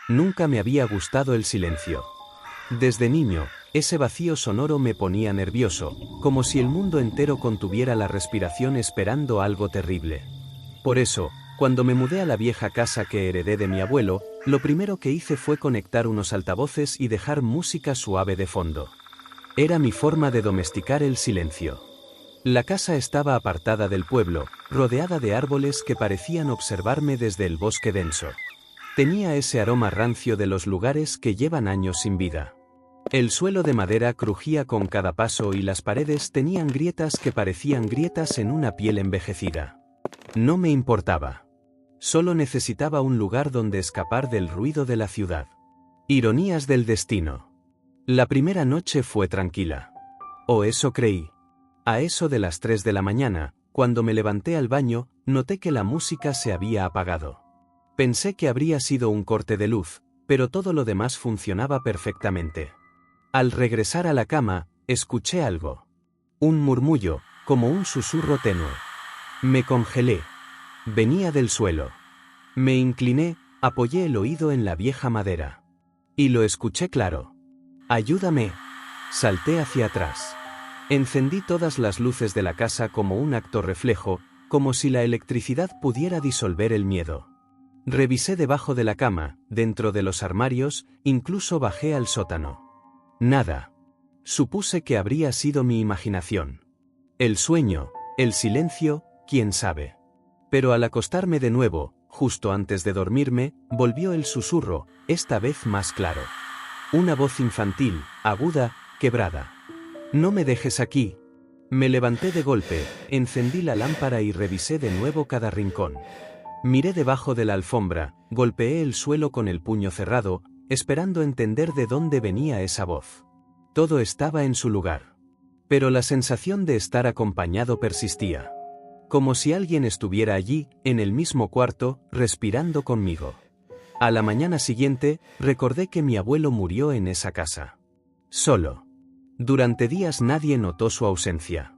Nunca me había gustado el silencio. Desde niño, ese vacío sonoro me ponía nervioso, como si el mundo entero contuviera la respiración esperando algo terrible. Por eso, cuando me mudé a la vieja casa que heredé de mi abuelo, lo primero que hice fue conectar unos altavoces y dejar música suave de fondo. Era mi forma de domesticar el silencio. La casa estaba apartada del pueblo, rodeada de árboles que parecían observarme desde el bosque denso. Tenía ese aroma rancio de los lugares que llevan años sin vida. El suelo de madera crujía con cada paso y las paredes tenían grietas que parecían grietas en una piel envejecida. No me importaba. Solo necesitaba un lugar donde escapar del ruido de la ciudad. Ironías del destino. La primera noche fue tranquila. O eso creí. A eso de las 3 de la mañana, cuando me levanté al baño, noté que la música se había apagado. Pensé que habría sido un corte de luz, pero todo lo demás funcionaba perfectamente. Al regresar a la cama, escuché algo. Un murmullo, como un susurro tenue. Me congelé. Venía del suelo. Me incliné, apoyé el oído en la vieja madera. Y lo escuché claro. ¡Ayúdame! Salté hacia atrás. Encendí todas las luces de la casa como un acto reflejo, como si la electricidad pudiera disolver el miedo. Revisé debajo de la cama, dentro de los armarios, incluso bajé al sótano. Nada. Supuse que habría sido mi imaginación. El sueño, el silencio, quién sabe. Pero al acostarme de nuevo, justo antes de dormirme, volvió el susurro, esta vez más claro. Una voz infantil, aguda, quebrada. No me dejes aquí. Me levanté de golpe, encendí la lámpara y revisé de nuevo cada rincón. Miré debajo de la alfombra, golpeé el suelo con el puño cerrado, esperando entender de dónde venía esa voz. Todo estaba en su lugar. Pero la sensación de estar acompañado persistía. Como si alguien estuviera allí, en el mismo cuarto, respirando conmigo. A la mañana siguiente, recordé que mi abuelo murió en esa casa. Solo. Durante días nadie notó su ausencia.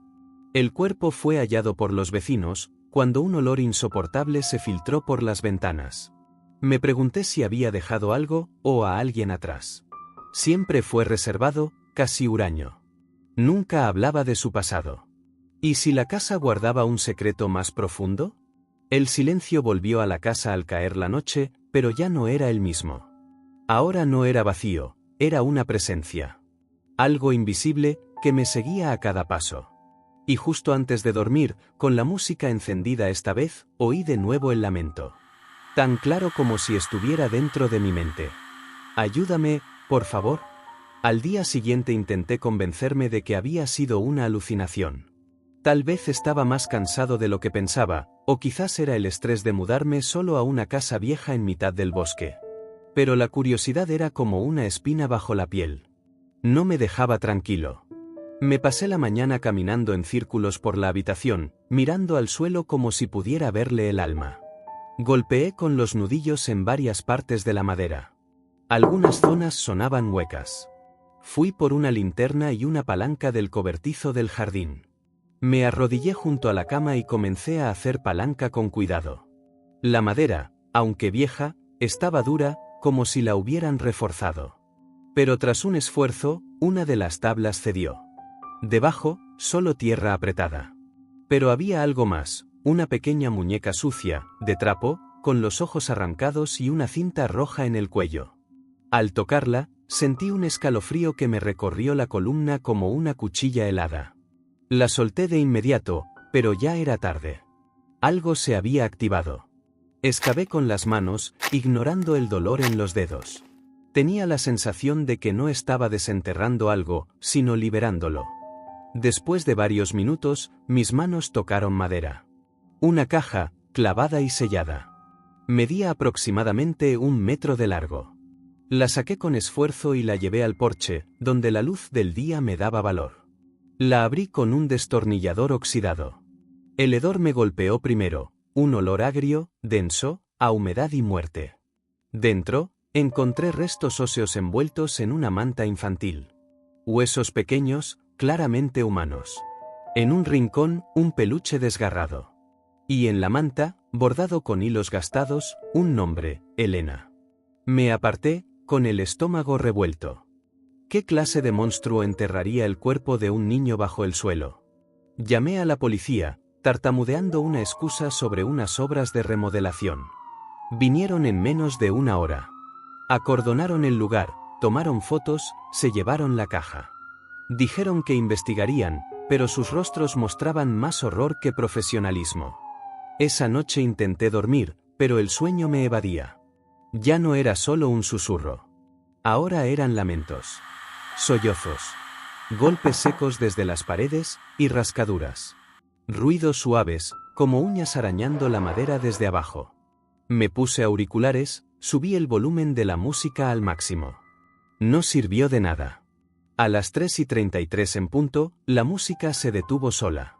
El cuerpo fue hallado por los vecinos, cuando un olor insoportable se filtró por las ventanas. Me pregunté si había dejado algo, o a alguien atrás. Siempre fue reservado, casi huraño. Nunca hablaba de su pasado. ¿Y si la casa guardaba un secreto más profundo? El silencio volvió a la casa al caer la noche, pero ya no era el mismo. Ahora no era vacío, era una presencia. Algo invisible, que me seguía a cada paso. Y justo antes de dormir, con la música encendida esta vez, oí de nuevo el lamento. Tan claro como si estuviera dentro de mi mente. Ayúdame, por favor. Al día siguiente intenté convencerme de que había sido una alucinación. Tal vez estaba más cansado de lo que pensaba, o quizás era el estrés de mudarme solo a una casa vieja en mitad del bosque. Pero la curiosidad era como una espina bajo la piel. No me dejaba tranquilo. Me pasé la mañana caminando en círculos por la habitación, mirando al suelo como si pudiera verle el alma. Golpeé con los nudillos en varias partes de la madera. Algunas zonas sonaban huecas. Fui por una linterna y una palanca del cobertizo del jardín. Me arrodillé junto a la cama y comencé a hacer palanca con cuidado. La madera, aunque vieja, estaba dura, como si la hubieran reforzado. Pero tras un esfuerzo, una de las tablas cedió. Debajo, solo tierra apretada. Pero había algo más, una pequeña muñeca sucia, de trapo, con los ojos arrancados y una cinta roja en el cuello. Al tocarla, sentí un escalofrío que me recorrió la columna como una cuchilla helada. La solté de inmediato, pero ya era tarde. Algo se había activado. Excavé con las manos, ignorando el dolor en los dedos. Tenía la sensación de que no estaba desenterrando algo, sino liberándolo. Después de varios minutos, mis manos tocaron madera. Una caja, clavada y sellada. Medía aproximadamente 1 metro de largo. La saqué con esfuerzo y la llevé al porche, donde la luz del día me daba valor. La abrí con un destornillador oxidado. El hedor me golpeó primero, un olor agrio, denso, a humedad y muerte. Dentro, encontré restos óseos envueltos en una manta infantil. Huesos pequeños, claramente humanos. En un rincón, un peluche desgarrado. Y en la manta, bordado con hilos gastados, un nombre, Elena. Me aparté, con el estómago revuelto. ¿Qué clase de monstruo enterraría el cuerpo de un niño bajo el suelo? Llamé a la policía, tartamudeando una excusa sobre unas obras de remodelación. Vinieron en menos de una hora. Acordonaron el lugar, tomaron fotos, se llevaron la caja. Dijeron que investigarían, pero sus rostros mostraban más horror que profesionalismo. Esa noche intenté dormir, pero el sueño me evadía. Ya no era solo un susurro. Ahora eran lamentos. Sollozos. Golpes secos desde las paredes y rascaduras. Ruidos suaves, como uñas arañando la madera desde abajo. Me puse auriculares, subí el volumen de la música al máximo. No sirvió de nada. A las 3:33 en punto, la música se detuvo sola.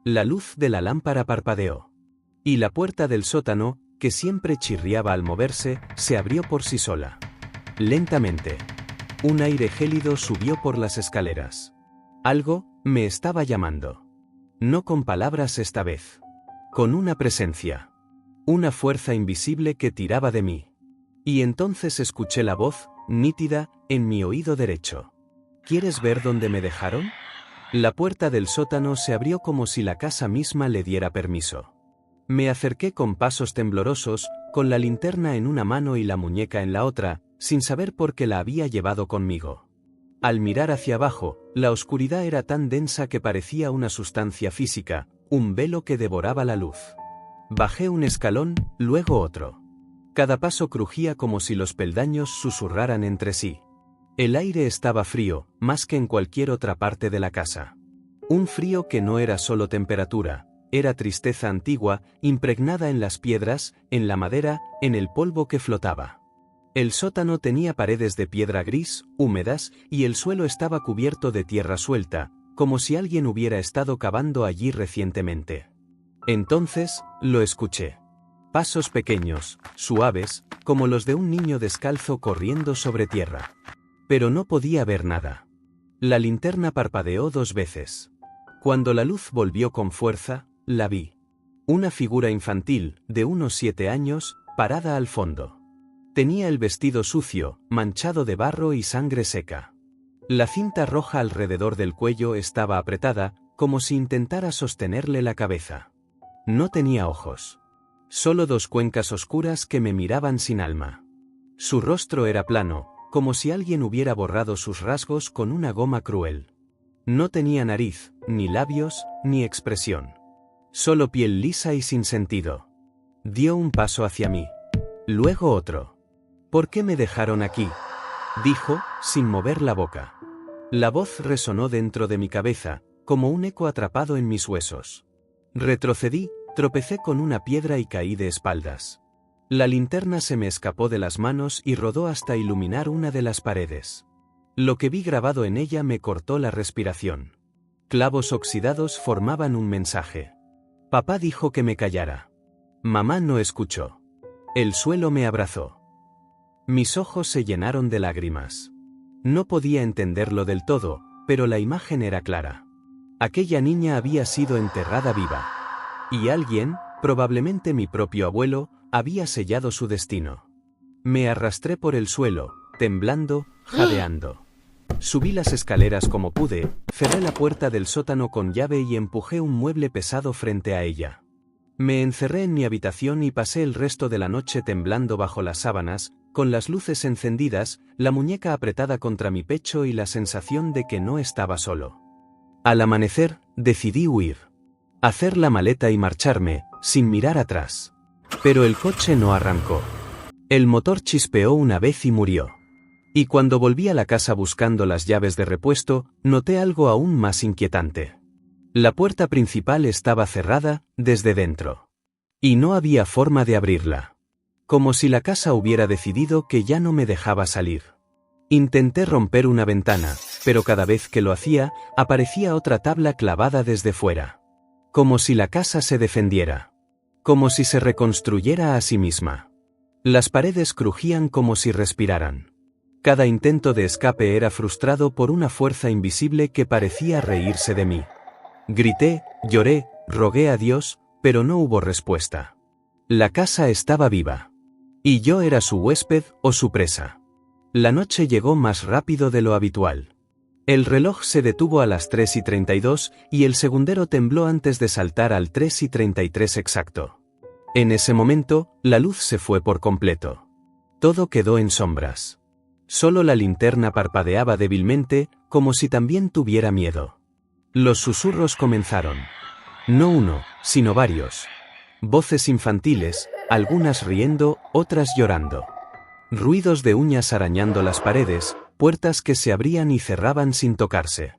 La luz de la lámpara parpadeó. Y la puerta del sótano, que siempre chirriaba al moverse, se abrió por sí sola. Lentamente. Un aire gélido subió por las escaleras. Algo me estaba llamando. No con palabras esta vez. Con una presencia. Una fuerza invisible que tiraba de mí. Y entonces escuché la voz, nítida, en mi oído derecho. ¿Quieres ver dónde me dejaron? La puerta del sótano se abrió como si la casa misma le diera permiso. Me acerqué con pasos temblorosos, con la linterna en una mano y la muñeca en la otra, sin saber por qué la había llevado conmigo. Al mirar hacia abajo, la oscuridad era tan densa que parecía una sustancia física, un velo que devoraba la luz. Bajé un escalón, luego otro. Cada paso crujía como si los peldaños susurraran entre sí. El aire estaba frío, más que en cualquier otra parte de la casa. Un frío que no era solo temperatura, era tristeza antigua, impregnada en las piedras, en la madera, en el polvo que flotaba. El sótano tenía paredes de piedra gris, húmedas, y el suelo estaba cubierto de tierra suelta, como si alguien hubiera estado cavando allí recientemente. Entonces, lo escuché. Pasos pequeños, suaves, como los de un niño descalzo corriendo sobre tierra. Pero no podía ver nada. La linterna parpadeó 2 veces. Cuando la luz volvió con fuerza, la vi. Una figura infantil, de unos 7 años, parada al fondo. Tenía el vestido sucio, manchado de barro y sangre seca. La cinta roja alrededor del cuello estaba apretada, como si intentara sostenerle la cabeza. No tenía ojos. Solo 2 cuencas oscuras que me miraban sin alma. Su rostro era plano, como si alguien hubiera borrado sus rasgos con una goma cruel. No tenía nariz, ni labios, ni expresión. Solo piel lisa y sin sentido. Dio un paso hacia mí. Luego otro. ¿Por qué me dejaron aquí?, dijo, sin mover la boca. La voz resonó dentro de mi cabeza, como un eco atrapado en mis huesos. Retrocedí, tropecé con una piedra y caí de espaldas. La linterna se me escapó de las manos y rodó hasta iluminar una de las paredes. Lo que vi grabado en ella me cortó la respiración. Clavos oxidados formaban un mensaje. Papá dijo que me callara. Mamá no escuchó. El suelo me abrazó. Mis ojos se llenaron de lágrimas. No podía entenderlo del todo, pero la imagen era clara. Aquella niña había sido enterrada viva. Y alguien, probablemente mi propio abuelo, había sellado su destino. Me arrastré por el suelo, temblando, jadeando. Subí las escaleras como pude, cerré la puerta del sótano con llave y empujé un mueble pesado frente a ella. Me encerré en mi habitación y pasé el resto de la noche temblando bajo las sábanas, con las luces encendidas, la muñeca apretada contra mi pecho y la sensación de que no estaba solo. Al amanecer, decidí huir. Hacer la maleta y marcharme, sin mirar atrás. Pero el coche no arrancó. El motor chispeó una vez y murió. Y cuando volví a la casa buscando las llaves de repuesto, noté algo aún más inquietante. La puerta principal estaba cerrada, desde dentro. Y no había forma de abrirla. Como si la casa hubiera decidido que ya no me dejaba salir. Intenté romper una ventana, pero cada vez que lo hacía, aparecía otra tabla clavada desde fuera. Como si la casa se defendiera. Como si se reconstruyera a sí misma. Las paredes crujían como si respiraran. Cada intento de escape era frustrado por una fuerza invisible que parecía reírse de mí. Grité, lloré, rogué a Dios, pero no hubo respuesta. La casa estaba viva. Y yo era su huésped o su presa. La noche llegó más rápido de lo habitual. El reloj se detuvo a las 3:32 y el segundero tembló antes de saltar al 3:33 exacto. En ese momento, la luz se fue por completo. Todo quedó en sombras. Solo la linterna parpadeaba débilmente, como si también tuviera miedo. Los susurros comenzaron. No uno, sino varios. Voces infantiles, algunas riendo, otras llorando. Ruidos de uñas arañando las paredes, puertas que se abrían y cerraban sin tocarse.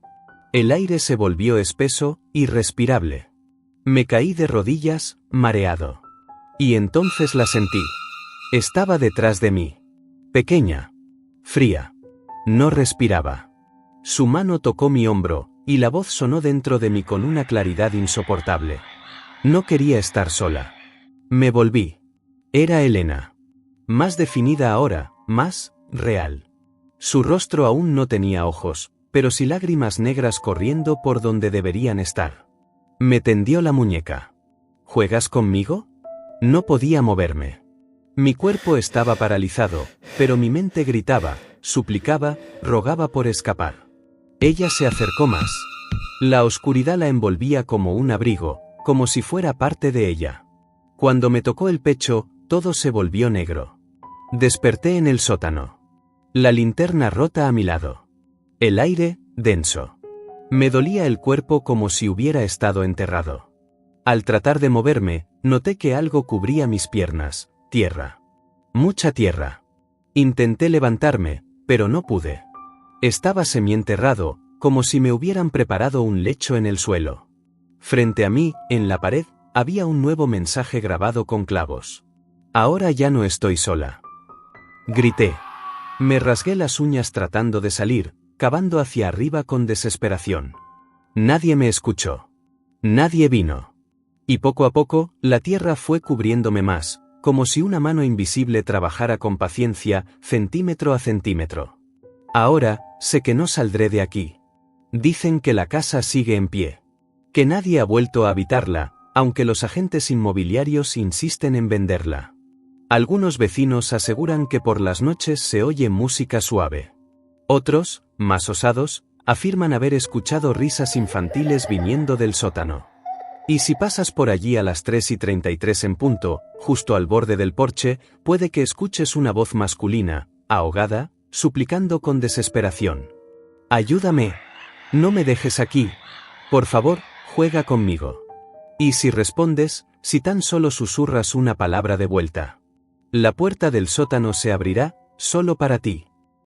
El aire se volvió espeso, irrespirable. Me caí de rodillas, mareado. Y entonces la sentí. Estaba detrás de mí. Pequeña. Fría. No respiraba. Su mano tocó mi hombro, y la voz sonó dentro de mí con una claridad insoportable. No quería estar sola. Me volví. Era Elena. Más definida ahora, más real. Su rostro aún no tenía ojos, pero sí lágrimas negras corriendo por donde deberían estar. Me tendió la muñeca. ¿Juegas conmigo? No podía moverme. Mi cuerpo estaba paralizado, pero mi mente gritaba, suplicaba, rogaba por escapar. Ella se acercó más. La oscuridad la envolvía como un abrigo, como si fuera parte de ella. Cuando me tocó el pecho, todo se volvió negro. Desperté en el sótano. La linterna rota a mi lado. El aire, denso. Me dolía el cuerpo como si hubiera estado enterrado. Al tratar de moverme, noté que algo cubría mis piernas, tierra. Mucha tierra. Intenté levantarme, pero no pude. Estaba semienterrado, como si me hubieran preparado un lecho en el suelo. Frente a mí, en la pared, había un nuevo mensaje grabado con clavos. Ahora ya no estoy sola. Grité. Me rasgué las uñas tratando de salir, cavando hacia arriba con desesperación. Nadie me escuchó. Nadie vino. Y poco a poco, la tierra fue cubriéndome más, como si una mano invisible trabajara con paciencia, centímetro a centímetro. Ahora, sé que no saldré de aquí. Dicen que la casa sigue en pie. Que nadie ha vuelto a habitarla, aunque los agentes inmobiliarios insisten en venderla. Algunos vecinos aseguran que por las noches se oye música suave. Otros, más osados, afirman haber escuchado risas infantiles viniendo del sótano. Y si pasas por allí a las 3:33 en punto, justo al borde del porche, puede que escuches una voz masculina, ahogada, suplicando con desesperación. «Ayúdame. No me dejes aquí. Por favor, juega conmigo». Y si respondes, si tan solo susurras una palabra de vuelta, la puerta del sótano se abrirá, solo para ti.